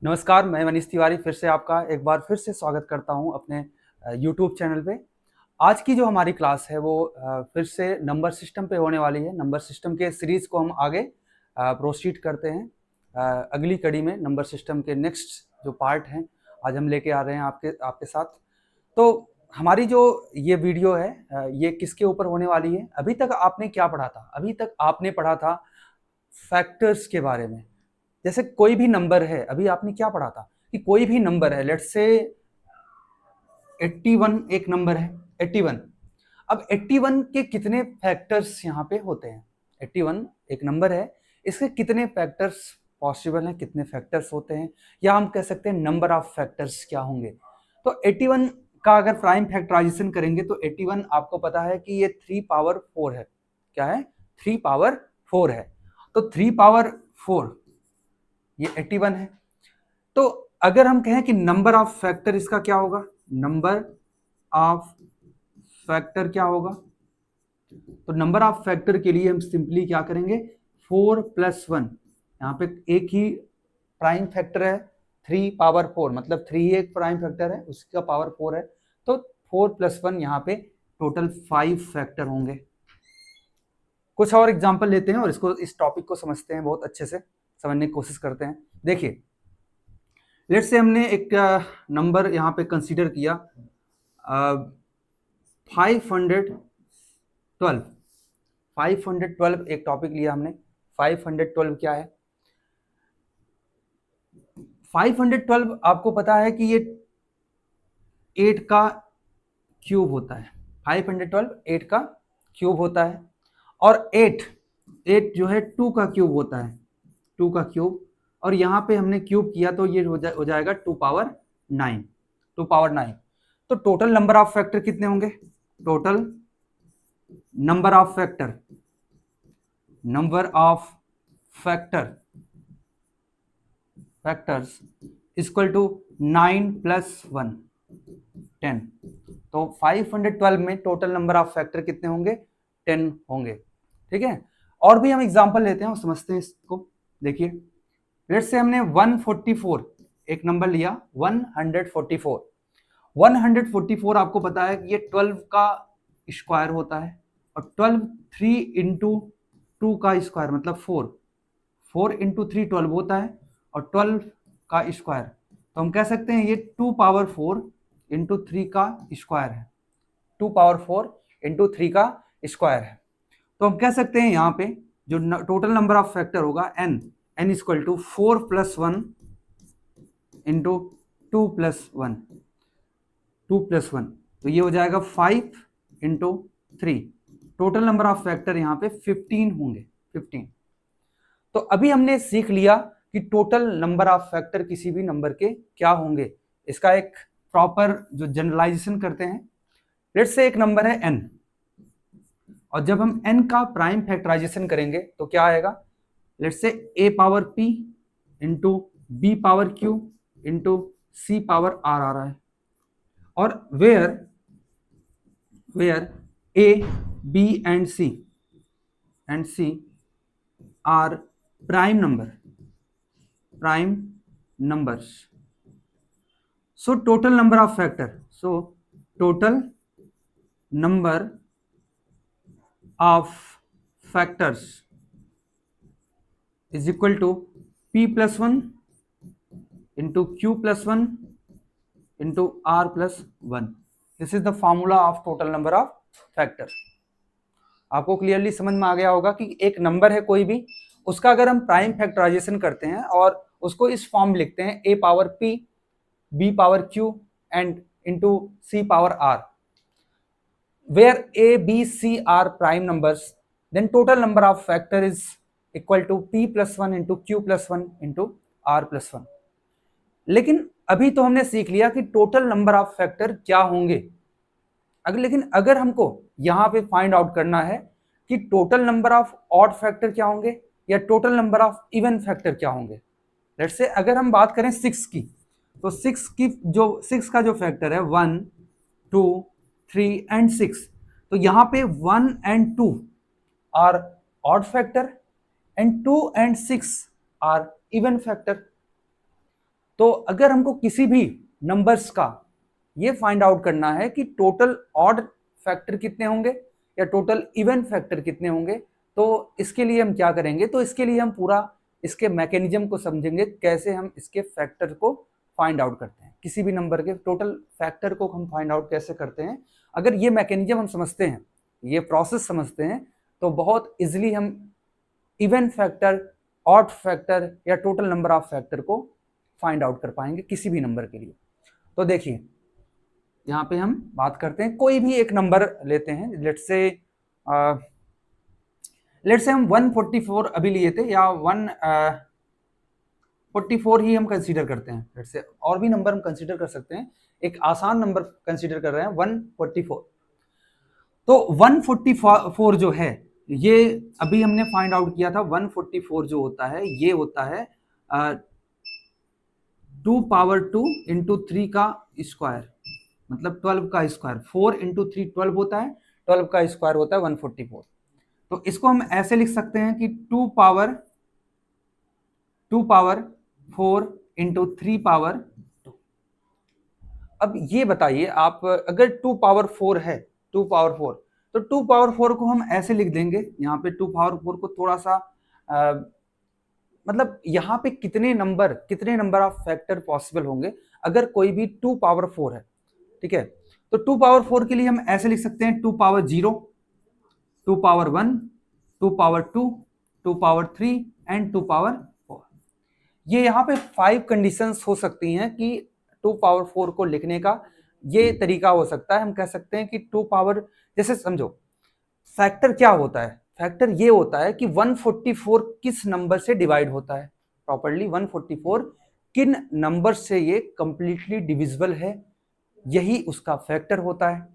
नमस्कार, मैं मनीष तिवारी फिर से आपका एक बार फिर से स्वागत करता हूं अपने यूट्यूब चैनल पे। आज की जो हमारी क्लास है वो फिर से नंबर सिस्टम पे होने वाली है। नंबर सिस्टम के सीरीज़ को हम आगे प्रोसीड करते हैं। अगली कड़ी में नंबर सिस्टम के नेक्स्ट जो पार्ट हैं आज हम लेके आ रहे हैं आपके साथ। तो हमारी जो ये वीडियो है ये किसके ऊपर होने वाली है? अभी तक आपने क्या पढ़ा था? अभी तक आपने पढ़ा था फैक्टर्स के बारे में। जैसे कोई भी नंबर है, अभी आपने क्या पढ़ा था कि कोई भी नंबर है, लेट्स से 81 एक नंबर है, 81। अब 81 के कितने फैक्टर्स यहाँ पे होते हैं? 81 एक नंबर है, इसके कितने फैक्टर्स पॉसिबल हैं, कितने फैक्टर्स होते हैं, या हम कह सकते हैं नंबर ऑफ फैक्टर्स क्या होंगे। तो 81 का अगर प्राइम फैक्टराइजेशन करेंगे तो 81 आपको पता है कि ये 3 पावर 4 है। क्या है? 3 पावर 4 है। तो 3 पावर 4 ये 81 है। तो अगर हम कहें कि नंबर ऑफ फैक्टर इसका क्या होगा, नंबर ऑफ फैक्टर क्या होगा, तो नंबर ऑफ फैक्टर के लिए हम सिंपली क्या करेंगे, 4 + 1। यहाँ पे एक ही प्राइम फैक्टर है 3 पावर 4, मतलब 3 ही एक प्राइम फैक्टर है, उसका पावर 4 है। तो 4 + 1 यहाँ पे टोटल 5 फैक्टर होंगे। कुछ और एग्जांपल लेते हैं और इस टॉपिक को समझते हैं, बहुत अच्छे से समझने की कोशिश करते हैं। देखिए, लेट्स से हमने एक नंबर यहाँ पे कंसीडर किया 512। 512 एक टॉपिक लिया हमने। 512 क्या है? 512 आपको पता है कि ये 8 का क्यूब होता है। 512 8 का क्यूब होता है, और 8 जो है 2 का क्यूब होता है, 2 का क्यूब। और यहाँ पे हमने क्यूब किया तो ये हो जाएगा 2 पावर 9, 2 पावर 9। तो टोटल नंबर ऑफ फैक्टर कितने होंगे? Total number of factor, number of factors equal to 9 + 1 10। तो 512 में टोटल नंबर ऑफ फैक्टर कितने होंगे? 10 होंगे। ठीक है, और भी हम एग्जांपल लेते हैं और समझते हैं इसको। देखिए, लेट्स से हमने 144 एक नंबर लिया, 144। 144 आपको पता है कि ये 12 का स्क्वायर होता है, और 12 3 इंटू 2 का स्क्वायर मतलब 4, 4 इंटू 3 12 होता है, और 12 का स्क्वायर। तो हम कह सकते हैं ये 2 पावर 4 इंटू 3 का स्क्वायर है, 2 पावर 4 इंटू 3 का स्क्वायर है। तो हम कह सकते हैं यहाँ पे जो टोटल नंबर ऑफ फैक्टर होगा n इक्वल टू 4 + 1 इंटू 2 + 1, 2 + 1। तो ये हो जाएगा 5 into 3। Total number of factor यहाँ पे 15 होंगे, 15। तो अभी हमने सीख लिया कि टोटल नंबर ऑफ फैक्टर किसी भी नंबर के क्या होंगे। इसका एक प्रॉपर जो जनरलाइजेशन करते हैं। लेट्स से एक नंबर है n, और जब हम n का प्राइम फैक्टराइजेशन करेंगे तो क्या आएगा? Let's say a power p into b power q into c power r आ रहा है, और where a b and c are prime numbers. So total number of factor, so total number of factors is equal to p + 1 into q + 1 into r + 1. This is the formula of total number of factors. आपको clearly समझ में आ गया होगा कि एक number है कोई भी, उसका अगर हम प्राइम फैक्टराइजेशन करते हैं और उसको इस फॉर्म में लिखते हैं a power p, b power q and into c power r, where a b c are prime numbers, then total number of factor is equal to p + 1 into q + 1 into r + 1. लेकिन अभी तो हमने सीख लिया कि total number of factor क्या होंगे। लेकिन अगर हमको यहाँ पे फाइंड आउट करना है कि total number of odd factor क्या होंगे या total number of even factor क्या होंगे। लेट्स से अगर हम बात करें 6 की, तो 6 का जो फैक्टर है 1 2 3 एंड 6, तो यहाँ पे 1 and 2 are odd factor and 2 and 6 are even factor. तो अगर हमको किसी भी नंबर्स का ये फाइंड आउट करना है कि टोटल ऑड फैक्टर कितने होंगे या टोटल इवन फैक्टर कितने होंगे, तो इसके लिए हम क्या करेंगे, तो इसके लिए हम पूरा इसके मैकेनिज्म को समझेंगे, कैसे हम इसके फैक्टर को फाइंड आउट करते हैं, किसी भी नंबर के टोटल फैक्टर को हम फाइंड आउट कैसे करते हैं। अगर ये मैकेनिज्म हम समझते हैं, ये प्रोसेस समझते हैं, तो बहुत इजीली हम इवन फैक्टर, ऑड फैक्टर या टोटल नंबर ऑफ फैक्टर को फाइंड आउट कर पाएंगे किसी भी नंबर के लिए। तो देखिए यहाँ पे हम बात करते हैं, कोई भी एक नंबर लेते हैं, लेट्स से हम 144 अभी लिए थे, या 144 ही हम कंसीडर करते हैं। लेट्स से और भी नंबर हम कंसीडर कर सकते हैं, एक आसान नंबर कंसीडर कर रहे हैं 144। तो 144 जो है, ये अभी हमने फाइंड आउट किया था, 144 जो होता है ये होता है 2 पावर 2 इंटू 3 का स्क्वायर, मतलब 12 का स्क्वायर। 4 इंटू 3 12 होता है, 12 का स्क्वायर होता है 144। तो इसको हम ऐसे लिख सकते हैं कि 2 पावर 4 इंटू 3 पावर 2। अब ये बताइए आप, अगर 2 पावर 4 है, 2 पावर 4, तो 2 पावर 4 को हम ऐसे लिख देंगे, यहाँ पे 2 पावर 4 को थोड़ा सा मतलब यहाँ पे कितने नंबर ऑफ फैक्टर पॉसिबल होंगे अगर कोई भी 2 पावर 4 है, ठीक है। तो 2 पावर 4 के लिए हम ऐसे लिख सकते हैं 2 power 0, 2 power 1, 2 power 2, 2 power 3 and 2 power 4। ये यहाँ पे 5 कंडीशंस हो सकती हैं कि 2 पावर 4 को लिखने का ये तरीका हो सकता है। हम कह सकते हैं कि 2 पावर, जैसे समझो फैक्टर क्या होता है, फैक्टर ये होता है कि 144 किस नंबर से डिवाइड होता है प्रॉपर्ली, 144 किन नंबर से ये कंप्लीटली डिविजिबल है, यही उसका फैक्टर होता है।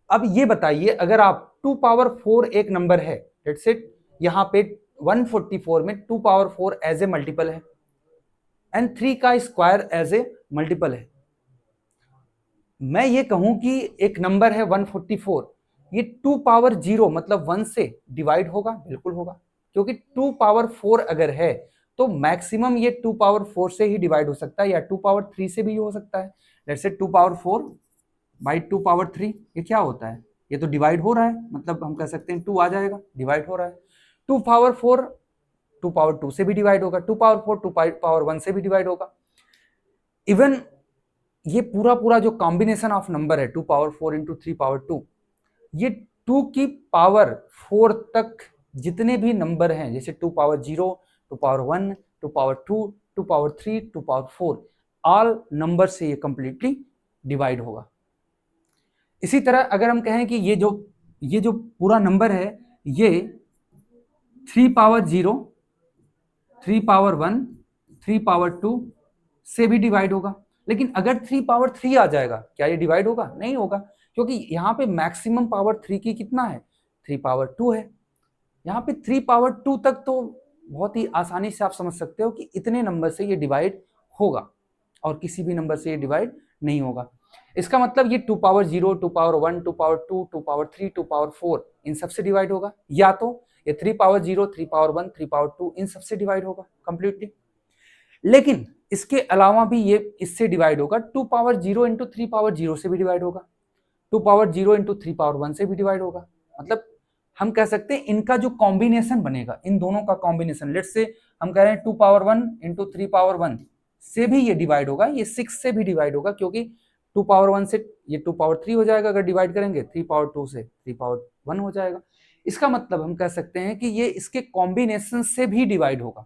अब ये बताइए, अगर आप 2 पावर 4 एक नंबर है, लेट्स से यहाँ पे 144 में 2 पावर 4 एज ए मल्टीपल है एंड 3 का स्क्वायर एज ए मल्टीपल है। मैं ये कहूं कि एक नंबर है 144, ये 2 पावर 0 मतलब 1 से डिवाइड होगा, बिल्कुल होगा, क्योंकि 2 पावर 4 अगर है तो मैक्सिमम ये 2 पावर 4 से ही डिवाइड हो सकता है, या 2 पावर 3 से भी हो सकता है। लेट्स से 2 पावर 4 बाई 2 पावर 3, ये क्या होता है, ये तो डिवाइड हो रहा है, मतलब हम कह सकते हैं 2 आ जाएगा, डिवाइड हो रहा है। 2 पावर 4 2 पावर 2 से भी डिवाइड होगा, 2 पावर 4 2 पावर 1 से भी डिवाइड होगा। इवन ये पूरा जो कॉम्बिनेशन ऑफ नंबर है 2 पावर 4 इंटू 3 पावर 2, ये 2 की पावर 4 तक जितने भी नंबर हैं, जैसे 2 power 0, 2 power 1, 2 power 2, 2 power 3, 2 power 4, all number से ये कंप्लीटली डिवाइड होगा। इसी तरह अगर हम कहें कि ये जो पूरा नंबर है ये 3 पावर 0, 3 पावर 1, 3 पावर 2 से भी डिवाइड होगा, लेकिन अगर 3 पावर 3 आ जाएगा, क्या ये डिवाइड होगा? नहीं होगा, क्योंकि यहाँ पे मैक्सिमम पावर 3 की कितना है, 3 पावर 2 है। यहाँ पे 3 पावर 2 तक तो बहुत ही आसानी से आप समझ सकते हो कि इतने नंबर से ये डिवाइड होगा और किसी भी नंबर से ये डिवाइड नहीं होगा। इसका मतलब ये 2 power 0, 2 power 1, 2 power 2, 2 power 3, 2 power 4 इन सब से डिवाइड होगा, या तो ये 3 पावर 0, 3 पावर 1, 3 पावर 2 इन सब से डिवाइड होगा कंप्लीटली। लेकिन इसके अलावा भी ये इससे डिवाइड होगा, 2 पावर 0 इंटू 3 पावर 0 से भी डिवाइड होगा, 2 पावर 0 इंटू 3 पावर 1 से भी डिवाइड होगा। मतलब हम कह सकते हैं इनका जो कॉम्बिनेशन बनेगा, इन दोनों का कॉम्बिनेशन, लेट्स से हम कह रहे हैं 2 पावर 1 इंटू 3 पावर 1 से भी ये डिवाइड होगा, ये 6 से भी डिवाइड होगा, क्योंकि 2 पावर 1 से ये 2 पावर 3 हो जाएगा, अगर डिवाइड करेंगे 3 पावर 2 से 3 पावर 1 हो जाएगा। इसका मतलब हम कह सकते हैं कि ये इसके कॉम्बिनेशन से भी डिवाइड होगा।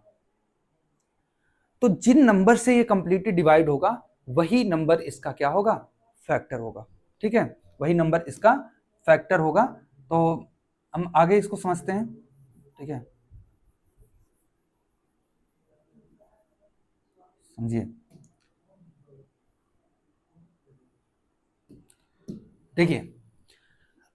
तो जिन नंबर से ये कंप्लीटली डिवाइड होगा वही नंबर इसका क्या होगा, फैक्टर होगा, ठीक है, वही नंबर इसका फैक्टर होगा। तो हम आगे इसको समझते हैं, ठीक है, समझिए। देखिए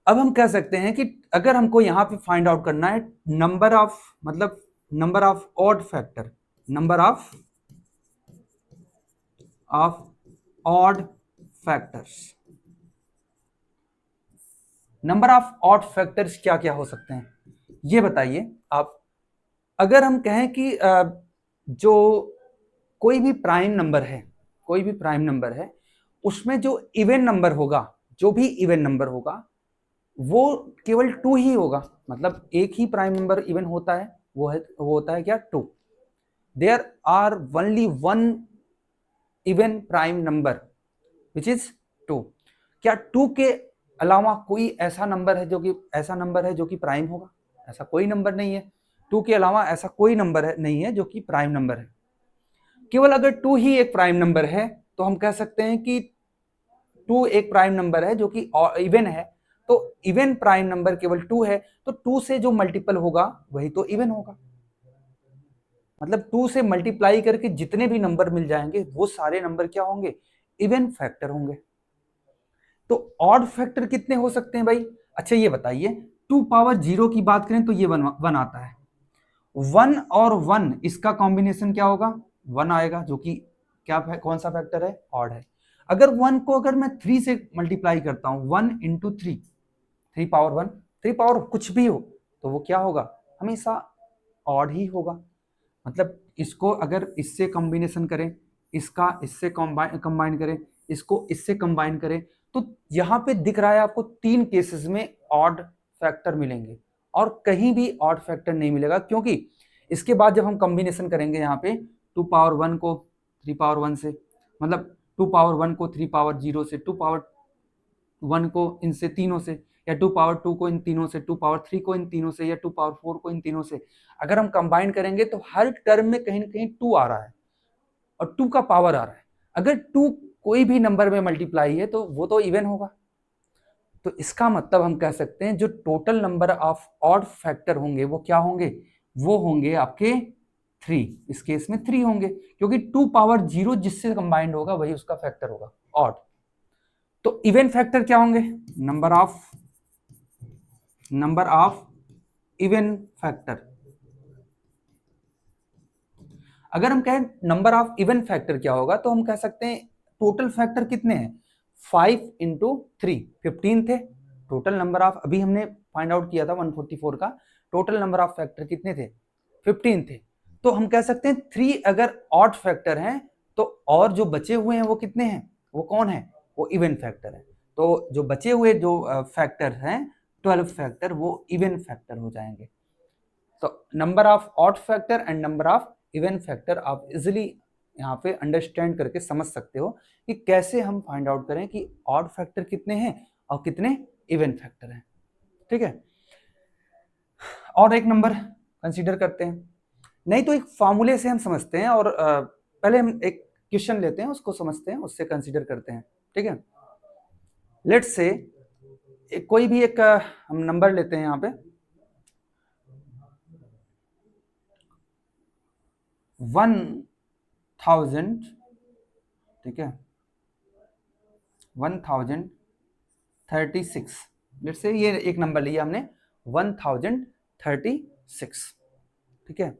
अब हम कह सकते हैं कि अगर हमको यहाँ पे फाइंड आउट करना है नंबर ऑफ, मतलब number of odd factor, number of odd factors, number of odd factors क्या क्या हो सकते हैं ये बताइए आप। अगर हम कहें कि जो कोई भी प्राइम नंबर है, कोई भी प्राइम नंबर है, उसमें जो इवन नंबर होगा, जो भी इवन नंबर होगा वो केवल 2 ही होगा। मतलब एक ही प्राइम नंबर इवन होता है, वो होता है क्या, 2। There are only one even prime number which is 2। क्या 2 के अलावा कोई ऐसा नंबर है जो कि प्राइम होगा? ऐसा कोई नंबर नहीं है। 2 के अलावा ऐसा कोई नंबर नहीं है जो कि प्राइम नंबर है। केवल अगर 2 ही एक प्राइम नंबर है तो हम कह सकते हैं कि 2 एक प्राइम नंबर है जो कि इवन है। तो इवन प्राइम नंबर केवल 2 है, तो 2 से जो मल्टीपल होगा वही तो इवन होगा। मतलब 2 से मल्टीप्लाई करके जितने भी नंबर मिल जाएंगे वो सारे नंबर क्या होंगे, इवन फैक्टर होंगे। तो ऑड फैक्टर कितने हो सकते हैं भाई? अच्छा ये बताइए, 2 पावर 0 की बात करें तो ये 1 आता है। 1 और 1 इसका कॉम्बिनेशन क्या होगा, 1 आएगा, जो कि क्या कौन सा फैक्टर है, ऑड है। अगर 1 को अगर मैं 3 से मल्टीप्लाई करता हूं, 1 इंटू 3, 3 पावर 1, 3 पावर कुछ भी हो तो वो क्या होगा, हमेशा ऑड ही होगा। मतलब इसको अगर इससे कॉम्बिनेशन करें, इसका इससे कंबाइन करें, इसको इससे कंबाइन करें, तो यहां पे दिख रहा है आपको 3 केसेस में ऑड फैक्टर मिलेंगे और कहीं भी ऑड फैक्टर नहीं मिलेगा। क्योंकि इसके बाद जब हम कॉम्बिनेशन करेंगे यहाँ पे 2 पावर 1 को 3 पावर 1 से, मतलब 2 पावर 1 को 3 पावर 0 से, 2 पावर 1 को इनसे तीनों से, या 2 पावर 2 को इन तीनों से, 2 पावर 3 को इन तीनों से, या 2 पावर 4 को इन तीनों से, अगर हम कंबाइन करेंगे तो हर टर्म में कहीं ना कहीं 2 आ रहा है और 2 का पावर आ रहा है। अगर 2 कोई भी नंबर में मल्टीप्लाई है तो वो तो इवन होगा। तो इसका मतलब हम कह सकते हैं जो total number of odd factor होंगे वो क्या होंगे, वो होंगे आपके 3। इस केस में 3 होंगे, क्योंकि 2 पावर 0 जिससे कंबाइंड होगा वही उसका फैक्टर होगा, ऑड। तो इवन फैक्टर क्या होंगे, नंबर ऑफ इवन फैक्टर। अगर हम कहें नंबर ऑफ इवन फैक्टर क्या होगा तो हम कह सकते हैं टोटल फैक्टर कितने हैं, 5 इंटू 3, 15 थे टोटल नंबर ऑफ, अभी हमने फाइंड आउट किया था 144 का टोटल नंबर ऑफ फैक्टर कितने थे, 15 थे। तो हम कह सकते हैं 3 अगर ऑड फैक्टर हैं तो और जो बचे हुए हैं वो कितने हैं, वो कौन है, वो इवन फैक्टर है। तो जो बचे हुए जो फैक्टर हैं 12 फैक्टर वो इवन फैक्टर हो जाएंगे। तो number of odd factor and number of even factor आप इजिली यहाँ पे अंडरस्टैंड करके समझ सकते हो कि कैसे हम फाइंड आउट करें कि ऑड फैक्टर कितने हैं और कितने इवन फैक्टर हैं। ठीक है, और एक नंबर कंसीडर करते हैं, नहीं तो एक फॉर्मूले से हम समझते हैं और पहले हम एक क्वेश्चन लेते हैं उसको समझते हैं उससे कंसीडर करते हैं। ठीक है, लेट्स से कोई भी एक हम नंबर लेते हैं यहाँ पे 1000, ठीक है, 1036, लेट्स से ये एक नंबर लिया हमने 1036, ठीक है,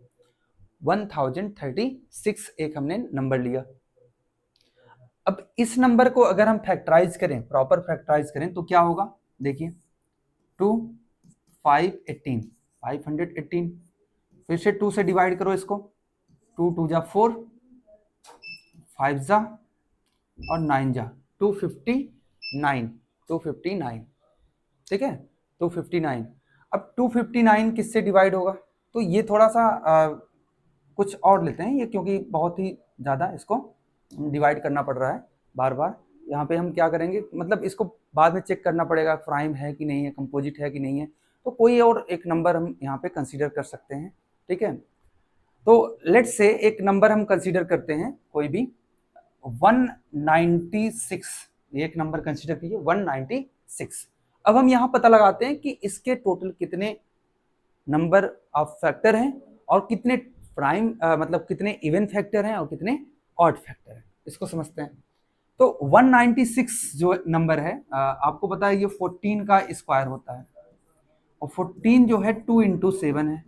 1036 एक हमने नंबर लिया। अब इस नंबर को अगर हम फैक्टराइज करें, प्रॉपर फैक्टराइज करें तो क्या होगा, देखिए 2 518, 518, फिर से 2 से डिवाइड करो इसको, 2 2 जा 4, 5 जा और 9 जा 259, 259, ठीक है, 259। अब 259 किससे डिवाइड होगा, तो ये थोड़ा सा कुछ और लेते हैं ये, क्योंकि बहुत ही ज़्यादा इसको डिवाइड करना पड़ रहा है बार बार। यहाँ पे हम क्या करेंगे, मतलब इसको बाद में चेक करना पड़ेगा प्राइम है कि नहीं है, कंपोजिट है कि नहीं है, तो कोई और एक नंबर हम यहाँ पे कंसीडर कर सकते हैं। ठीक है, तो लेट्स से एक नंबर हम कंसीडर करते हैं कोई भी 196, एक नंबर कंसीडर कीजिए 196। अब हम यहाँ पता लगाते हैं कि इसके टोटल कितने नंबर ऑफ फैक्टर हैं और कितने प्राइम मतलब कितने इवन फैक्टर हैं और कितने ऑड फैक्टर हैं, इसको समझते हैं। तो 196 जो नंबर है आपको पता है ये 14 का स्क्वायर होता है और 14 जो है 2 इंटू 7 है।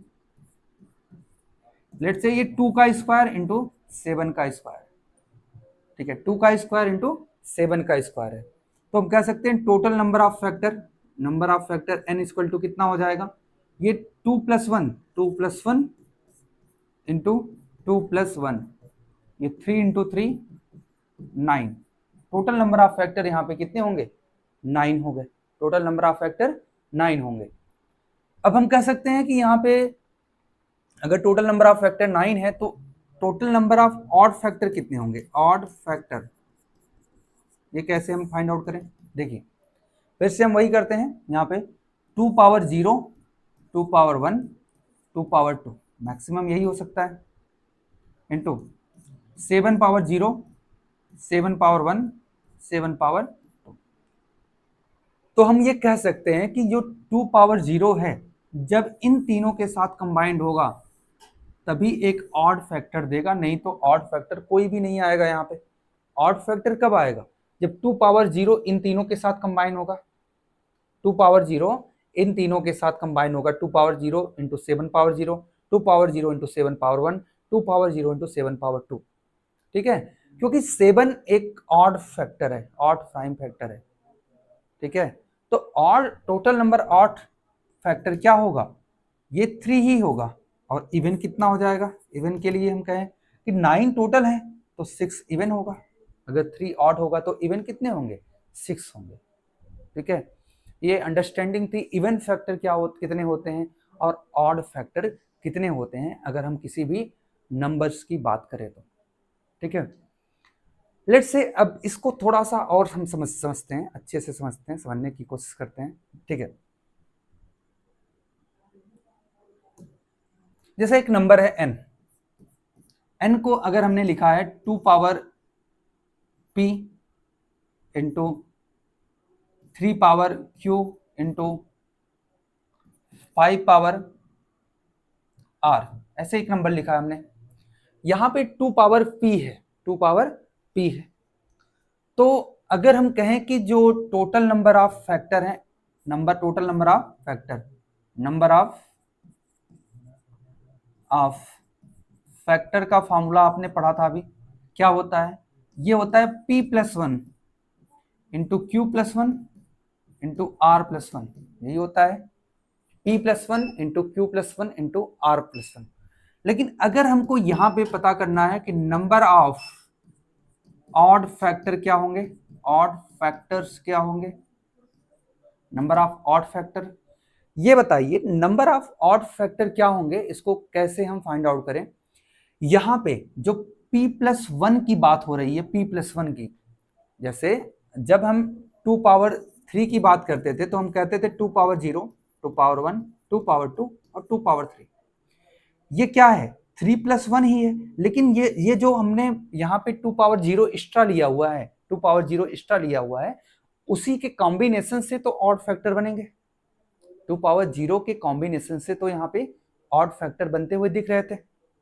लेट्स से ये 2 का स्क्वायर इंटू 7 का स्क्वायर, ठीक है, 2 का स्क्वायर इंटू 7 का स्क्वायर है। तो हम कह सकते हैं total number of factor n equal to कितना हो जाएगा, ये 2 + 1 इंटू 2 + 1 ये 3 into 3 9, total number of factor यहाँ पे कितने होंगे 9 हो गए, टोटल नंबर ऑफ फैक्टर 9 होंगे। अब हम कह सकते हैं कि यहाँ पे अगर टोटल नंबर ऑफ फैक्टर 9 है तो total number of odd factor कितने होंगे, ऑड फैक्टर ये कैसे हम फाइंड आउट करें, देखिए फिर से हम वही करते हैं, यहाँ पे 2 पावर 0, 2 पावर 1, 2 पावर 2, मैक्सिमम यही हो सकता है, इंटू 7 पावर 0, 7 पावर 1, 7 पावर 2। तो हम ये कह सकते हैं कि जो 2 पावर 0 है जब इन तीनों के साथ कंबाइंड होगा तभी एक ऑड फैक्टर देगा, नहीं तो ऑड फैक्टर कोई भी नहीं आएगा। यहाँ पे ऑड फैक्टर कब आएगा, जब 2 पावर 0 इन तीनों के साथ कंबाइन होगा, 2 पावर 0 इन तीनों के साथ कंबाइन होगा, 2 power 0 into 7 power 0, 2 power 0 into 7 power 1, 2 power 0 into 7 power 2। ठीक है, क्योंकि 7 एक ऑड फैक्टर है, ऑड प्राइम फैक्टर है। ठीक है, तो odd total number odd factor क्या होगा, ये 3 ही होगा। और इवन कितना हो जाएगा, इवन के लिए हम कहें कि 9 टोटल है तो 6 इवन होगा, अगर 3 ऑड होगा तो इवन कितने होंगे 6 होंगे। ठीक है, ये अंडरस्टैंडिंग थी इवन फैक्टर कितने होते हैं और ऑड फैक्टर कितने होते हैं अगर हम किसी भी नंबर्स की बात करें तो। ठीक है, लेट्स से अब इसको थोड़ा सा और हम समझते हैं, अच्छे से समझते हैं, समझने की कोशिश करते हैं। ठीक है, जैसे एक नंबर है n, n को अगर हमने लिखा है 2 power p into 3 power q into 5 power r, ऐसे एक नंबर लिखा है हमने। यहां पे 2 पावर p है, 2 पावर p है। तो अगर हम कहें कि जो टोटल नंबर ऑफ फैक्टर है, total number of factor, number of factor का फॉर्मूला आपने पढ़ा था अभी, क्या होता है, ये होता है p plus 1 into q plus 1 into r plus 1, यही होता है p plus 1 into q plus 1 into r plus 1। लेकिन अगर हमको यहां पे पता करना है कि नंबर ऑफ ऑड फैक्टर क्या होंगे, ऑड फैक्टर्स क्या होंगे, नंबर ऑफ ऑड फैक्टर, ये बताइए नंबर ऑफ ऑड फैक्टर क्या होंगे, इसको कैसे हम फाइंड आउट करें। यहां पे जो p प्लस 1 की बात हो रही है, p प्लस 1 की, जैसे जब हम 2 पावर 3 की बात करते थे तो हम कहते थे 2 पावर 0, 2 पावर 1, 2 पावर 2 और 2 पावर 3। ये क्या है, 3 प्लस 1 ही है, लेकिन ये जो हमने यहाँ पे 2 पावर 0 एक्स्ट्रा लिया हुआ है, 2 पावर 0 एक्स्ट्रा लिया हुआ है, उसी के कॉम्बिनेशन से तो ऑड फैक्टर बनेंगे। 2 पावर 0 के कॉम्बिनेशन से तो यहाँ पे ऑड फैक्टर बनते हुए दिख रहे थे।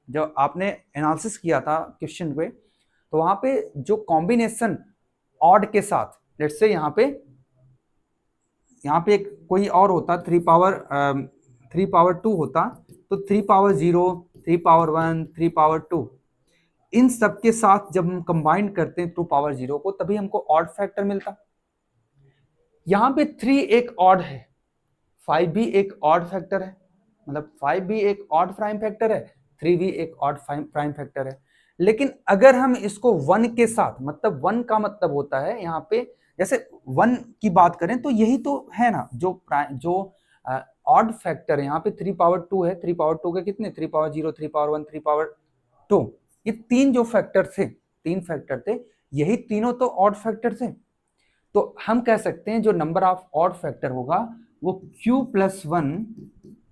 जब आपने एनालिसिस किया था क्वेश्चन पे, तो वहां पे जो कॉम्बिनेशन ऑड के साथ, लेट्स से यहाँ पे एक कोई और होता, 3 पावर 2 होता, तो 3 पावर 0, 3 पावर 1, 3 पावर 2, इन सब के साथ जब हम कंबाइन करते हैं 2 पावर 0 को, तभी हमको ऑड फैक्टर मिलता। यहाँ पे 3 एक ऑड है, 5 भी एक ऑड फैक्टर है, मतलब 5 भी एक ऑड प्राइम फैक्टर है, 3 भी एक ऑड प्राइम फैक्टर है। लेकिन अगर हम इसको 1 के साथ, मतलब 1 का मतलब होता है यहाँ पे, जैसे 1 की बात करें तो यही तो है ना, जो ऑड फैक्टर है यहाँ पे 3 पावर 2 है, 3 पावर 2 के कितने, 3 पावर 0, 3 पावर 1, 3 पावर 2, ये 3 जो फैक्टर थे, 3 फैक्टर थे, यही तीनों तो ऑड फैक्टर थे। तो हम कह सकते हैं जो नंबर ऑफ ऑड फैक्टर होगा वो q plus 1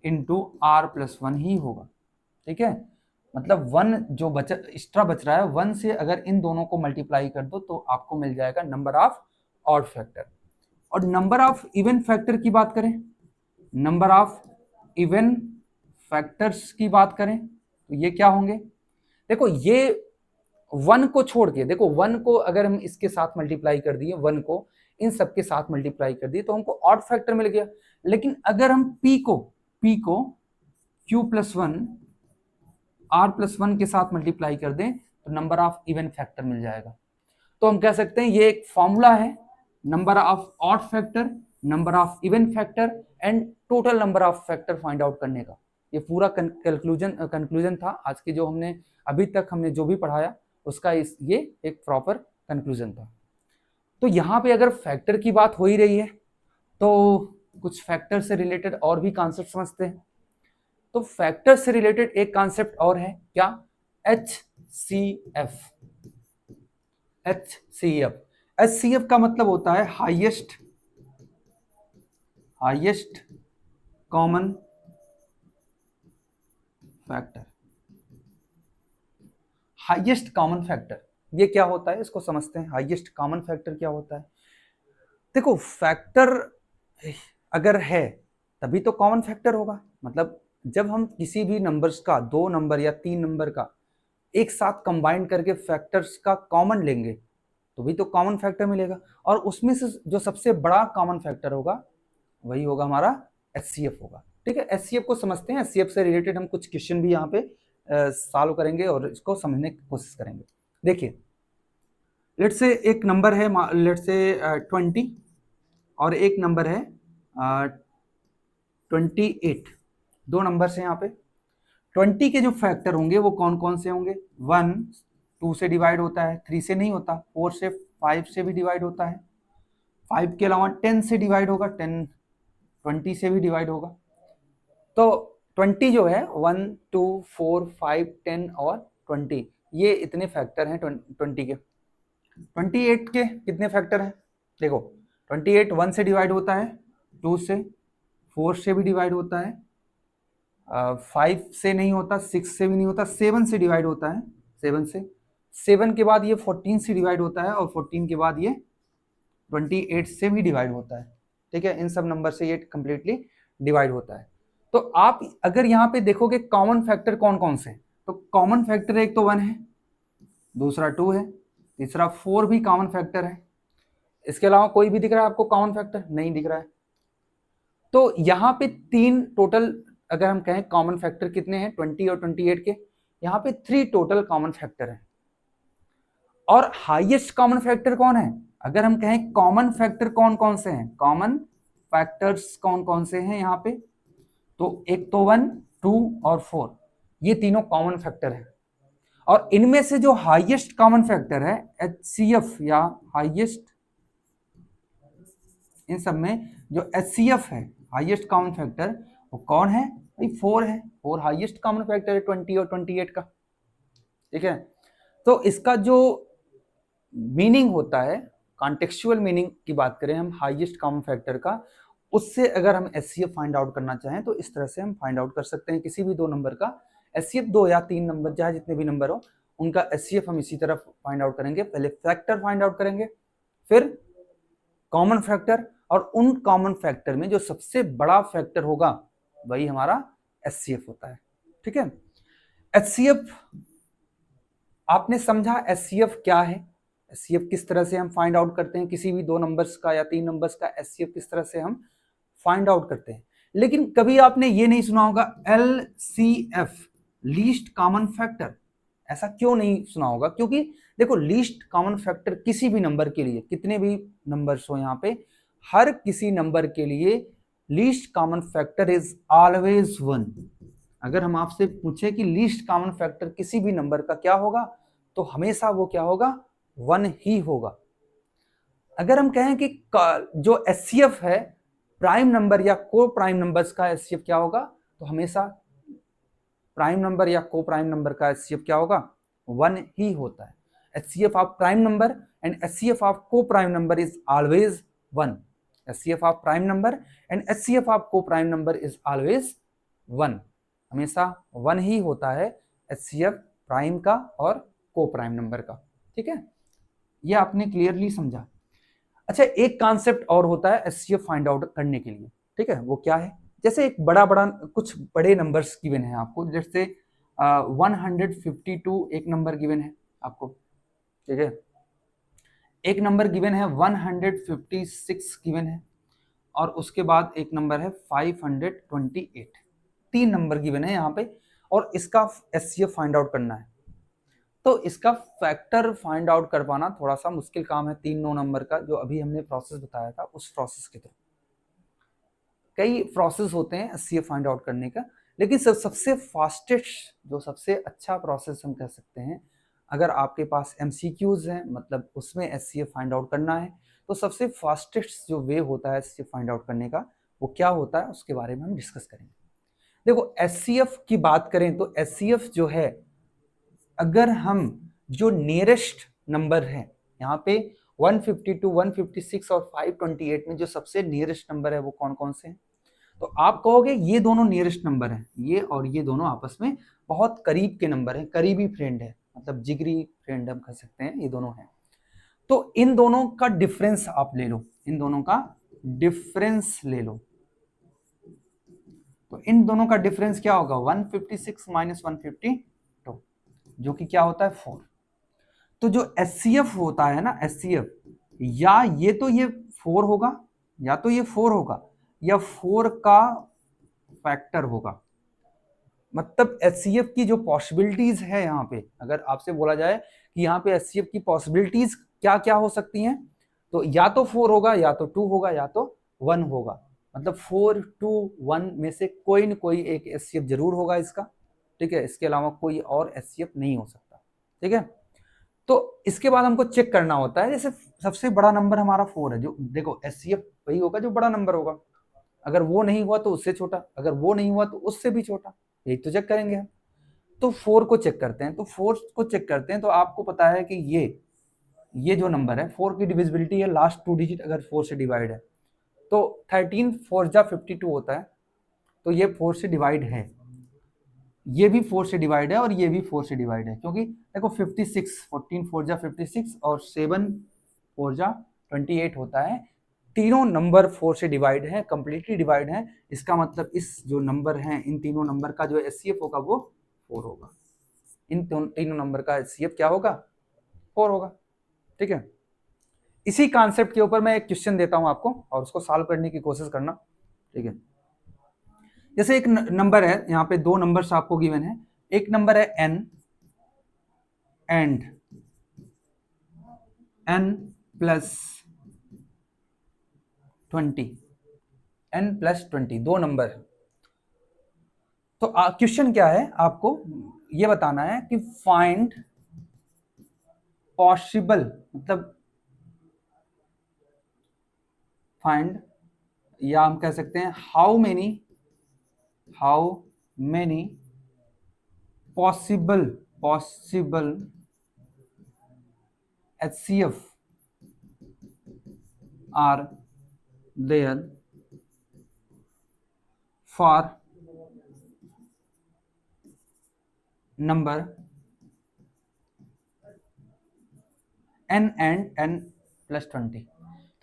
into r plus 1 ही होगा। ठीक है, मतलब 1 जो एक्स्ट्रा बच रहा है, 1 से अगर इन दोनों को मल्टीप्लाई कर दो तो आपको मिल जाएगा नंबर ऑफ ऑड फैक्टर। और नंबर ऑफ इवन फैक्टर की बात करें, नंबर ऑफ इवन फैक्टर्स की बात करें तो ये क्या होंगे, देखो ये 1 को छोड़ के, देखो 1 को अगर हम इसके साथ मल्टीप्लाई कर दिए, 1 को इन सब के साथ मल्टीप्लाई कर दिए तो हमको ऑड फैक्टर मिल गया। लेकिन अगर हम p को q प्लस 1 r प्लस 1 के साथ मल्टीप्लाई कर दें तो नंबर ऑफ इवन फैक्टर मिल जाएगा। तो हम कह सकते हैं ये एक फॉर्मूला है, number of odd factor, number of even factor and total number of factor find out करने का। ये पूरा कंक्लूजन था आज के जो हमने अभी तक हमने जो भी पढ़ाया उसका ये एक प्रॉपर कंक्लूजन था। तो यहाँ पे अगर फैक्टर की बात हो ही रही है तो कुछ फैक्टर से रिलेटेड और भी कॉन्सेप्ट समझते हैं। तो फैक्टर से रिलेटेड एक कॉन्सेप्ट और है क्या, HCF। HCF का मतलब होता है highest common factor. Highest common factor ये क्या होता है, इसको समझते हैं। हाईएस्ट कॉमन फैक्टर क्या होता है? देखो, फैक्टर अगर है तभी तो कॉमन फैक्टर होगा। मतलब जब हम किसी भी नंबर्स का, 2 नंबर या 3 नंबर का एक साथ कंबाइन करके फैक्टर्स का कॉमन लेंगे तो भी तो कॉमन फैक्टर मिलेगा, और उसमें से जो सबसे बड़ा कॉमन फैक्टर होगा वही होगा हमारा HCF होगा। ठीक है, HCF को समझते हैं। HCF से रिलेटेड हम कुछ क्वेश्चन भी यहाँ पे सॉल्व करेंगे और इसको समझने की कोशिश करेंगे। देखिए, लेट्स से एक नंबर है, लेट्स से 20 और एक नंबर है 28। दो नंबर्स हैं यहाँ पे। 20 के जो फैक्टर होंगे वो कौन कौन से होंगे? 1 2 से डिवाइड होता है, 3 से नहीं होता, 4 से, 5 से भी डिवाइड होता है, 5 के अलावा 10 से डिवाइड होगा, 10 20 से भी डिवाइड होगा। तो 20 जो है 1 2 4 5 10 और 20, ये इतने फैक्टर हैं 20 के। 28 के कितने फैक्टर हैं? देखो, 28 1 से डिवाइड होता है, 2 से, 4 से भी डिवाइड होता है, 5 से नहीं होता, 6 से भी नहीं होता, 7 से डिवाइड होता है, 7 से, 7 के बाद ये 14 से डिवाइड होता है, और 14 के बाद ये 28 से भी डिवाइड होता है। ठीक है, इन सब नंबर से ये कंप्लीटली डिवाइड होता है। तो आप अगर यहाँ पे देखोगे कॉमन फैक्टर कौन कौन से, तो कॉमन फैक्टर एक तो 1 है, दूसरा 2 है, तीसरा 4 भी कॉमन फैक्टर है। इसके अलावा कोई भी दिख रहा है आपको कॉमन फैक्टर? नहीं दिख रहा है। तो यहाँ पे 3 टोटल, अगर हम कहें कॉमन फैक्टर कितने हैं 20 और 28 के, यहाँ पे 3 टोटल कॉमन फैक्टर हैं। और हाईएस्ट कॉमन फैक्टर कौन है? अगर हम कहें कॉमन फैक्टर कौन कौन से हैं, कॉमन फैक्टर्स कौन कौन से हैं यहाँ पे, तो एक तो 1 2 और 4, ये तीनों कॉमन फैक्टर हैं। और इनमें से जो हाईएस्ट कॉमन फैक्टर है HCF या हाईएस्ट, इन सब में जो HCF है हाईएस्ट कॉमन फैक्टर, वो कौन है भाई? 4 है। 4 हाईएस्ट कॉमन फैक्टर है 20 और 28 का। ठीक है, तो इसका जो मीनिंग होता है, कॉन्टेक्चुअल मीनिंग की बात करें हम हाईएस्ट कॉमन फैक्टर का, उससे अगर हम HCF फाइंड आउट करना चाहें तो इस तरह से हम फाइंड आउट कर सकते हैं। किसी भी 2 नंबर का HCF, 2 या 3 नंबर, चाहे जितने भी नंबर हो, उनका HCF हम इसी तरह फाइंड आउट करेंगे। पहले फैक्टर फाइंड आउट करेंगे, फिर कॉमन फैक्टर, और उन कॉमन फैक्टर में जो सबसे बड़ा फैक्टर होगा वही हमारा HCF होता है। ठीक है, HCF आपने समझा HCF क्या है, HCF किस तरह से हम फाइंड आउट करते हैं, किसी भी 2 नंबर्स का या 3 नंबर्स का HCF किस तरह से हम फाइंड आउट करते हैं। लेकिन कभी आपने ये नहीं सुना होगा LCF, लीस्ट कॉमन फैक्टर। ऐसा क्यों नहीं सुना होगा? क्योंकि देखो, लीस्ट कॉमन फैक्टर किसी भी नंबर के लिए, कितने भी नंबर्स हो यहाँ पे, हर किसी नंबर के लिए least common factor is always 1। अगर हम आपसे पूछे कि लीस्ट कॉमन फैक्टर किसी भी नंबर का क्या होगा, तो हमेशा वो क्या होगा? 1 ही होगा। अगर हम कहें कि जो HCF है प्राइम नंबर या को प्राइम नंबर्स का HCF क्या होगा, तो हमेशा प्राइम नंबर या को प्राइम नंबर का HCF क्या होगा? 1 ही होता है। HCF of prime number and HCF of coprime number is always 1। HCF of prime number and HCF of coprime number is always 1। हमेशा 1 ही होता है HCF प्राइम का और को प्राइम नंबर का। ठीक है, ये आपने क्लियरली समझा। अच्छा, एक कॉन्सेप्ट और होता है HCF फाइंड आउट करने के लिए। ठीक है, वो क्या है? जैसे एक बड़ा बड़ा कुछ बड़े नंबर्स गिवन है आपको, जैसे 152 एक नंबर गिवन है आपको। ठीक है, एक नंबर गिवन है 156 गिवन है, और उसके बाद एक नंबर है 528। 3 नंबर गिवन है यहाँ पे, और इसका HCF फाइंड आउट करना है। तो इसका फैक्टर फाइंड आउट कर पाना थोड़ा सा मुश्किल काम है 3-9 नंबर का, जो अभी हमने प्रोसेस बताया था उस प्रोसेस के थ्रू। कई प्रोसेस होते हैं HCF फाइंड आउट करने का, लेकिन सबसे फास्टेस्ट, जो सबसे अच्छा प्रोसेस हम कह सकते हैं अगर आपके पास MCQs हैं, मतलब उसमें HCF फाइंड आउट करना है, तो सबसे फास्टेस्ट जो वे होता है HCF फाइंड आउट करने का वो क्या होता है, उसके बारे में हम डिस्कस करेंगे। देखो HCF की बात करें तो HCF जो है, अगर हम जो नियरेस्ट नंबर है यहाँ पे 152, 156 और 528 में जो सबसे नियरेस्ट नंबर है वो कौन कौन से हैं, तो आप कहोगे ये दोनों नियरेस्ट नंबर हैं, ये और ये दोनों आपस में बहुत करीब के नंबर हैं, करीबी फ्रेंड है, मतलब जिगरी फ्रेंड हम कह सकते हैं, ये दोनों हैं। तो इन दोनों का डिफरेंस आप ले लो, इन दोनों का डिफरेंस ले लो, तो इन दोनों का डिफरेंस क्या होगा 156 माइनस 152, जो कि क्या होता है 4। तो जो HCF होता है ना, HCF या ये तो ये 4 होगा, या तो ये 4 होगा, या 4 का फैक्टर होगा। मतलब HCF की जो पॉसिबिलिटीज है यहाँ पे, अगर आपसे बोला जाए कि यहाँ पे HCF की पॉसिबिलिटीज क्या क्या हो सकती हैं, तो या तो 4 होगा, या तो 2 होगा, या तो 1 होगा। मतलब 4, 2, 1 में से कोई न कोई एक HCF जरूर होगा इसका, ठीक है, इसके अलावा कोई और HCF नहीं हो सकता, ठीक है। तो इसके बाद हमको चेक करना होता है, जैसे सबसे बड़ा नंबर हमारा 4 है, जो देखो HCF वही होगा जो बड़ा नंबर होगा, अगर वो नहीं हुआ तो उससे छोटा, अगर वो नहीं हुआ तो उससे भी छोटा, यही तो चेक करेंगे हम। तो 4 को चेक करते हैं, तो 4 को चेक करते हैं, तो आपको पता है कि ये जो नंबर है 4 की डिविजिबिलिटी है लास्ट 2 डिजिट अगर 4 से डिवाइड है, तो 13 4 जा 52 होता है, तो ये 4 से डिवाइड है, ये भी 4 से डिवाइड है और ये भी 4 से डिवाइड है, क्योंकि देखो 56 14 4 जा 56 और 7 4 जा 28 होता है, तीनों नंबर 4 से डिवाइड है, कंप्लीटली डिवाइड है। इसका मतलब इस जो नंबर है, इन तीनों नंबर का जो HCF होगा वो 4 होगा, इन तीनों नंबर का HCF क्या होगा 4 होगा, ठीक है। इसी कॉन्सेप्ट के ऊपर मैं एक क्वेश्चन देता हूं आपको और उसको सॉल्व करने की कोशिश करना, ठीक है। जैसे एक नंबर है, यहाँ पे 2 नंबर्स आपको गिवन है, एक नंबर है n and n plus 20, n plus 20, 2 number है। तो क्वेश्चन क्या है, आपको ये बताना है कि फाइंड पॉसिबल, मतलब फाइंड, या हम कह सकते हैं how many possible HCF are there for number n and n plus 20।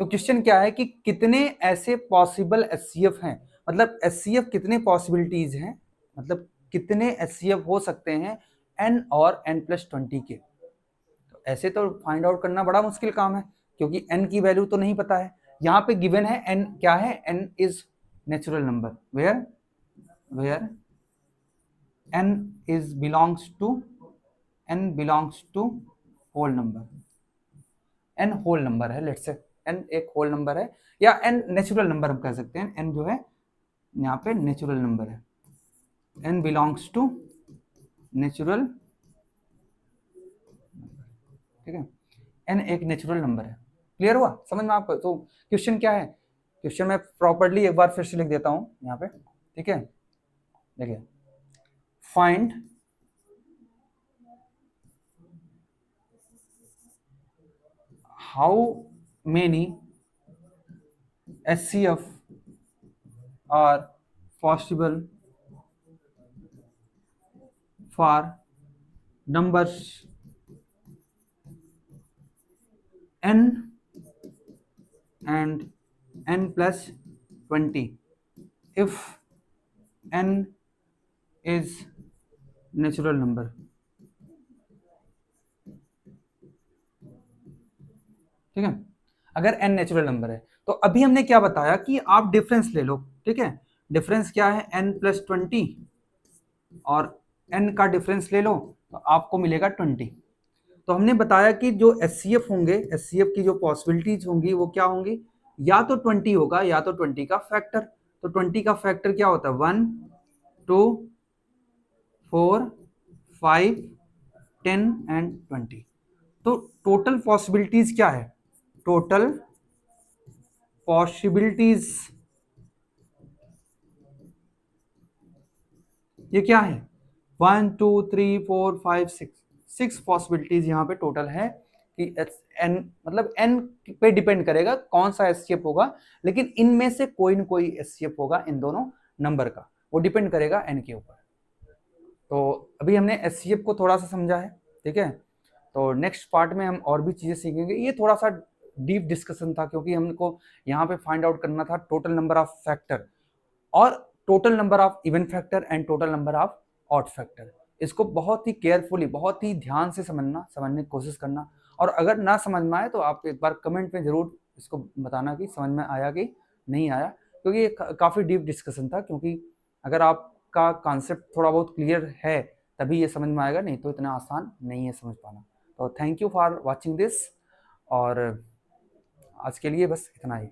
तो क्वेश्चन क्या है कि कितने ऐसे पॉसिबल HCF हैं, मतलब HCF कितने पॉसिबिलिटीज हैं, मतलब कितने HCF हो सकते हैं n और n प्लस 20 के। तो ऐसे तो फाइंड आउट करना बड़ा मुश्किल काम है, क्योंकि n की वैल्यू तो नहीं पता है। यहाँ पे गिवन है n क्या है, n is natural number, where n is belongs to whole number, n whole number है, लेट्स से n एक होल नंबर है, या n नेचुरल नंबर हम कह सकते हैं, n जो है यहाँ पे नेचुरल नंबर है, n बिलोंग्स टू नेचुरल, ठीक है, n एक नेचुरल नंबर है। क्लियर हुआ, समझ में आपको। तो क्वेश्चन क्या है, क्वेश्चन मैं प्रॉपर्ली एक बार फिर से लिख देता हूं यहाँ पे, ठीक है। देखिए, find how many HCF are possible for numbers n and n plus 20 if n is natural number. ठीक है, अगर n नेचुरल नंबर है, तो अभी हमने क्या बताया कि आप डिफरेंस ले लो, ठीक है। डिफरेंस क्या है, n प्लस 20, और n का डिफरेंस ले लो तो आपको मिलेगा 20। तो हमने बताया कि जो HCF होंगे, HCF की जो पॉसिबिलिटीज होंगी वो क्या होंगी, या तो 20 होगा, या तो 20 का फैक्टर। तो 20 का फैक्टर क्या होता है, 1 2 4 5 10 एंड 20। तो टोटल पॉसिबिलिटीज क्या है? टोटल पॉसिबिलिटीज ये क्या है? 1 2 3 4 5 6 पॉसिबिलिटीज यहाँ पे टोटल है कि एन मतलब एन पे डिपेंड करेगा कौन सा एससीएफ होगा, लेकिन इनमें से कोई न कोई एससीएफ होगा इन दोनों नंबर का, वो डिपेंड करेगा एन के ऊपर। तो अभी हमने एससीएफ को थोड़ा सा समझा है, ठीक है। तो नेक्स्ट पार्ट में हम और भी चीजें सीखेंगे। ये थोड़ा सा डीप डिस्कशन था क्योंकि हमको यहाँ पे फाइंड आउट करना था टोटल नंबर ऑफ फैक्टर और total number of even factor and total number of odd factor. इसको बहुत ही केयरफुली, बहुत ही ध्यान से समझने की कोशिश करना, और अगर ना समझ में आए तो आप एक बार कमेंट में जरूर इसको बताना कि समझ में आया कि नहीं आया, क्योंकि ये काफ़ी डीप डिस्कशन था। क्योंकि अगर आपका कॉन्सेप्ट थोड़ा बहुत क्लियर है तभी ये समझ में आएगा, नहीं तो इतना आसान नहीं है समझ पाना। तो thank you for watching this, और आज के लिए बस इतना ही।